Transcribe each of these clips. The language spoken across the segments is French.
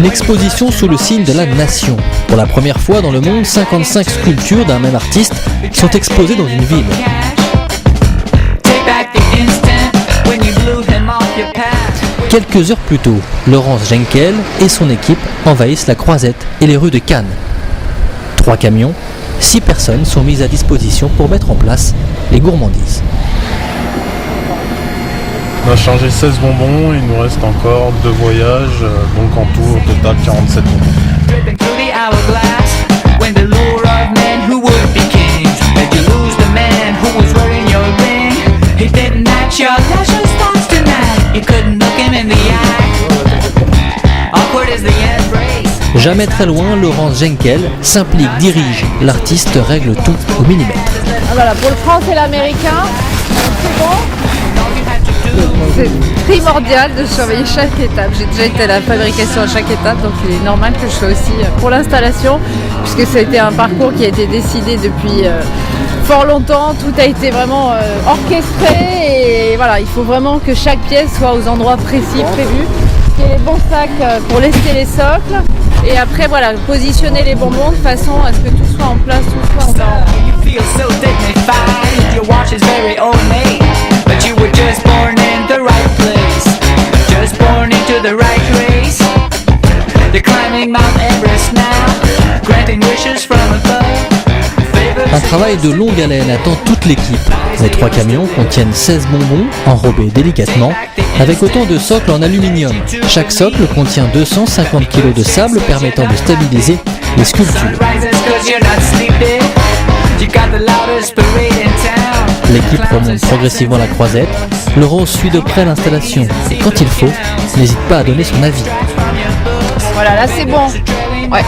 Une exposition sous le signe de la nation. Pour la première fois dans le monde, 55 sculptures d'un même artiste sont exposées dans une ville. Quelques heures plus tôt, Laurence Genkel et son équipe envahissent la Croisette et les rues de Cannes. 3 camions, 6 personnes sont mises à disposition pour mettre en place les gourmandises. On a changé 16 bonbons, il nous reste encore 2 voyages, donc en tout au total 47 bonbons. Jamais très loin, Laurence Genkel s'implique, dirige. L'artiste règle tout au millimètre. Voilà, pour le français et l'américain, c'est bon. C'est primordial de surveiller chaque étape. J'ai déjà été à la fabrication à chaque étape, donc il est normal que je sois aussi pour l'installation, puisque ça a été un parcours qui a été décidé depuis fort longtemps. Tout a été vraiment orchestré et voilà, il faut vraiment que chaque pièce soit aux endroits précis, prévus. Qu'il y ait les bons sacs pour lester les socles. Et après, voilà, positionner les bonbons de façon à ce que tout soit en place, tout soit en ordre. Un travail de longue haleine attend toute l'équipe. Les 3 camions contiennent 16 bonbons enrobés délicatement avec autant de socles en aluminium. Chaque socle contient 250 kg de sable permettant de stabiliser les sculptures. L'équipe remonte progressivement la croisette. Laurence suit de près l'installation et quand il faut, n'hésite pas à donner son avis. Voilà, là c'est bon. Ouais.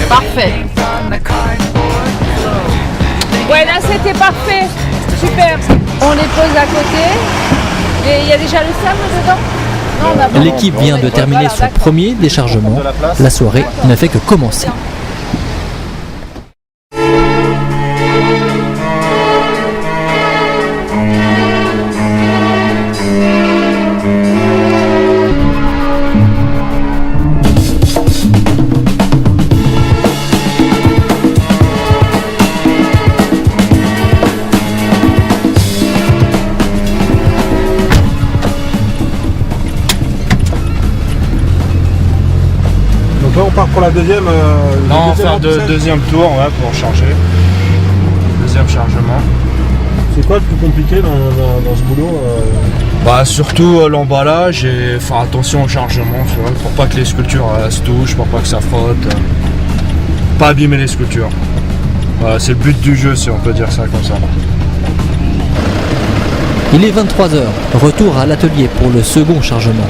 Parfait. Ouais, là c'était parfait. Super. On les pose à côté. Et il y a déjà le sable dedans ? Non, l'équipe vient de terminer son premier déchargement. La soirée ne fait que commencer. Donc là on part pour la deuxième. Non, on va faire deuxième tour ouais, pour charger. Deuxième chargement. C'est quoi le plus compliqué dans ce boulot Bah surtout l'emballage et faire attention au chargement, tu vois, pour pas que les sculptures se touchent, pour pas que ça frotte. Pas abîmer les sculptures. Voilà, c'est le but du jeu si on peut dire ça comme ça. Il est 23h, retour à l'atelier pour le second chargement.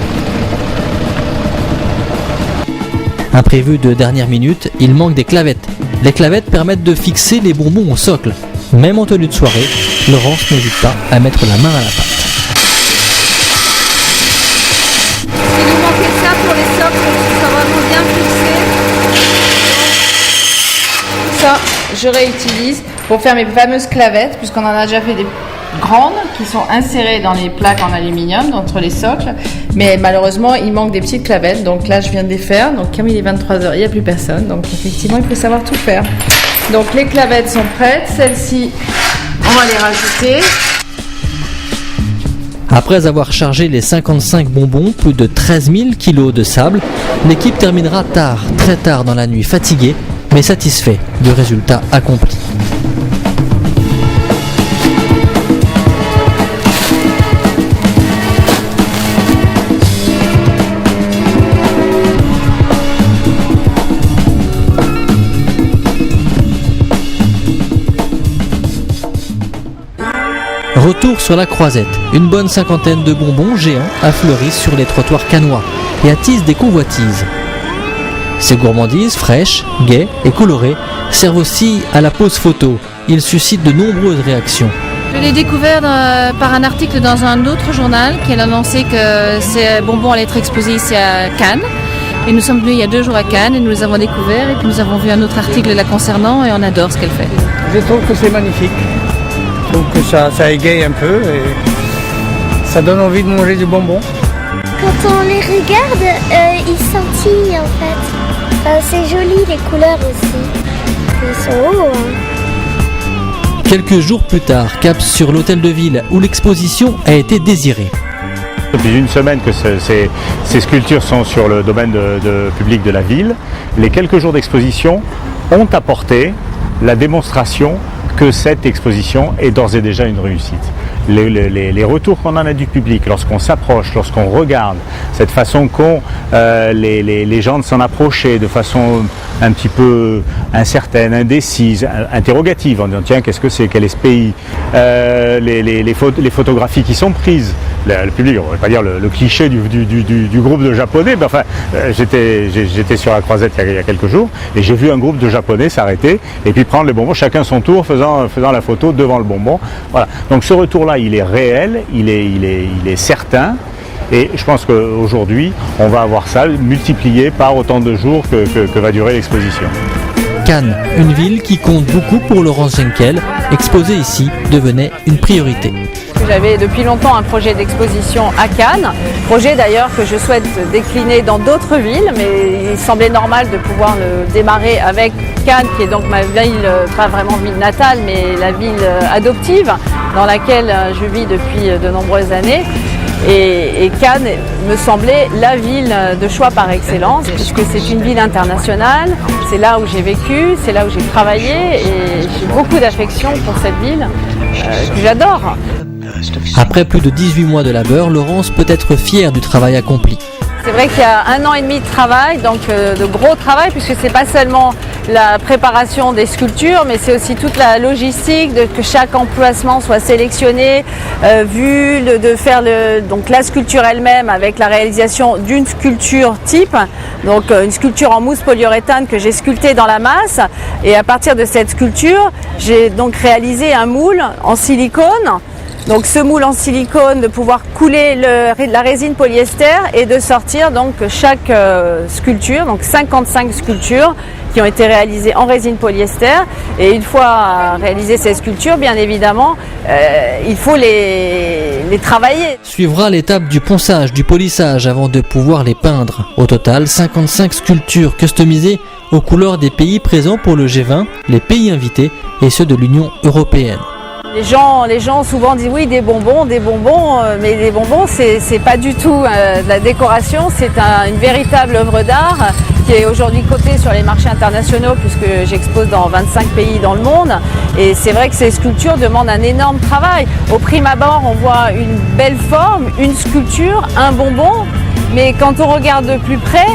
Imprévu de dernière minute, il manque des clavettes. Les clavettes permettent de fixer les bonbons au socle. Même en tenue de soirée, Laurence n'hésite pas à mettre la main à la pâte. Il nous manquait ça pour les socles, pour que ce soit vraiment bien fixé. Ça, je réutilise pour faire mes fameuses clavettes, puisqu'on en a déjà fait des grandes qui sont insérées dans les plaques en aluminium entre les socles, mais malheureusement il manque des petites clavettes, donc là je viens de les faire. Donc comme il est 23h, il n'y a plus personne, donc effectivement il faut savoir tout faire. Donc les clavettes sont prêtes, celles-ci on va les rajouter. Après avoir chargé les 55 bonbons, plus de 13 000 kg de sable, l'équipe terminera tard, très tard dans la nuit, fatiguée mais satisfait du résultat accompli. Retour sur la Croisette, une bonne cinquantaine de bonbons géants affleurissent sur les trottoirs cannois et attisent des convoitises. Ces gourmandises fraîches, gaies et colorées servent aussi à la pose photo. Ils suscitent de nombreuses réactions. Je l'ai découvert par un article dans un autre journal qui a annoncé que ces bonbons allaient être exposés ici à Cannes. Et nous sommes venus il y a 2 jours à Cannes et nous les avons découverts et puis nous avons vu un autre article la concernant et on adore ce qu'elle fait. Je trouve que c'est magnifique. Je trouve que ça égaye un peu et ça donne envie de manger du bonbon. Quand on les regarde, ils scintillent en fait. C'est joli les couleurs aussi. Ils sont hauts. Hein. Quelques jours plus tard, cap sur l'hôtel de ville où l'exposition a été désirée. Depuis une semaine que ces sculptures sont sur le domaine public de la ville, les quelques jours d'exposition ont apporté la démonstration que cette exposition est d'ores et déjà une réussite. Les retours qu'on en a du public, lorsqu'on s'approche, lorsqu'on regarde, cette façon qu'ont les gens de s'en approcher de façon un petit peu incertaine, indécise, interrogative, en disant tiens qu'est-ce que c'est, quel est ce pays, les photographies qui sont prises, le public, on ne va pas dire le cliché du groupe de Japonais, mais enfin j'étais sur la Croisette il y a quelques jours et j'ai vu un groupe de Japonais s'arrêter et puis prendre les bonbons, chacun son tour, faisant la photo devant le bonbon. Voilà. Donc ce retour-là, il est réel, il est certain. Et je pense qu'aujourd'hui, on va avoir ça multiplié par autant de jours que va durer l'exposition. Cannes, une ville qui compte beaucoup pour Laurence Jenkel, exposer ici devenait une priorité. J'avais depuis longtemps un projet d'exposition à Cannes, projet d'ailleurs que je souhaite décliner dans d'autres villes, mais il semblait normal de pouvoir le démarrer avec Cannes, qui est donc ma ville, pas vraiment ville natale, mais la ville adoptive dans laquelle je vis depuis de nombreuses années. Et Cannes me semblait la ville de choix par excellence, puisque c'est une ville internationale, c'est là où j'ai vécu, c'est là où j'ai travaillé, et j'ai beaucoup d'affection pour cette ville que j'adore. Après plus de 18 mois de labeur, Laurence peut être fière du travail accompli. C'est vrai qu'il y a 1 an et demi de travail, donc de gros travail, puisque c'est pas seulement la préparation des sculptures, mais c'est aussi toute la logistique, que chaque emplacement soit sélectionné, vu, de faire donc la sculpture elle-même avec la réalisation d'une sculpture type, donc une sculpture en mousse polyuréthane que j'ai sculptée dans la masse, et à partir de cette sculpture, j'ai donc réalisé un moule en silicone. Donc ce moule en silicone, de pouvoir couler la résine polyester et de sortir donc chaque sculpture, donc 55 sculptures qui ont été réalisées en résine polyester. Et une fois réalisées ces sculptures, bien évidemment, il faut les travailler. Suivra l'étape du ponçage, du polissage avant de pouvoir les peindre. Au total, 55 sculptures customisées aux couleurs des pays présents pour le G20, les pays invités et ceux de l'Union européenne. Les gens souvent disent oui des bonbons, mais les bonbons c'est pas du tout de la décoration, c'est une véritable œuvre d'art qui est aujourd'hui cotée sur les marchés internationaux puisque j'expose dans 25 pays dans le monde et c'est vrai que ces sculptures demandent un énorme travail. Au prime abord on voit une belle forme, une sculpture, un bonbon, mais quand on regarde de plus près,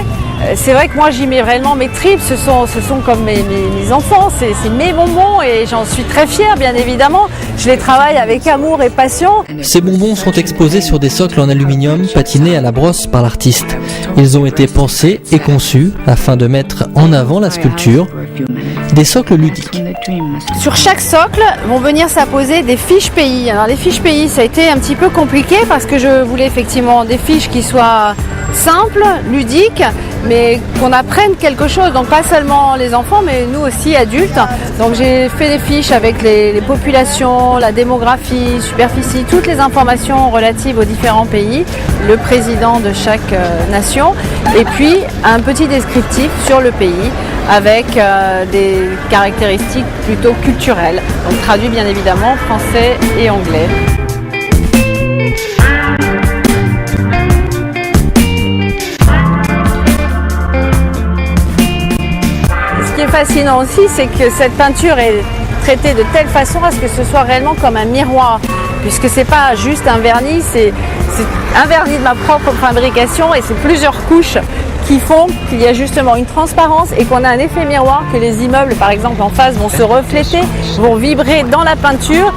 c'est vrai que moi j'y mets réellement mes tripes, ce sont comme mes enfants, c'est mes bonbons et j'en suis très fière bien évidemment. Je les travaille avec amour et passion. Ces bonbons sont exposés sur des socles en aluminium patinés à la brosse par l'artiste. Ils ont été pensés et conçus afin de mettre en avant la sculpture, des socles ludiques. Sur chaque socle vont venir s'apposer des fiches pays. Alors les fiches pays ça a été un petit peu compliqué parce que je voulais effectivement des fiches qui soient simples, ludiques, mais qu'on apprenne quelque chose, donc pas seulement les enfants mais nous aussi adultes. Donc j'ai fait des fiches avec les populations, la démographie, superficie, toutes les informations relatives aux différents pays, le président de chaque nation et puis un petit descriptif sur le pays avec des caractéristiques plutôt culturelles, donc traduit bien évidemment français et anglais. Ce qui est fascinant aussi, c'est que cette peinture est traitée de telle façon à ce que ce soit réellement comme un miroir, puisque c'est pas juste un vernis, c'est un vernis de ma propre fabrication et c'est plusieurs couches qui font qu'il y a justement une transparence et qu'on a un effet miroir, que les immeubles par exemple en face vont se refléter, vont vibrer dans la peinture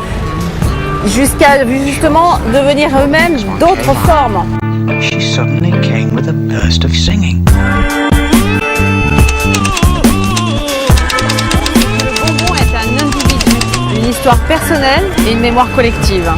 jusqu'à justement devenir eux-mêmes d'autres formes. She suddenly came with a burst of singing. Le bonbon est un individu, une histoire personnelle et une mémoire collective.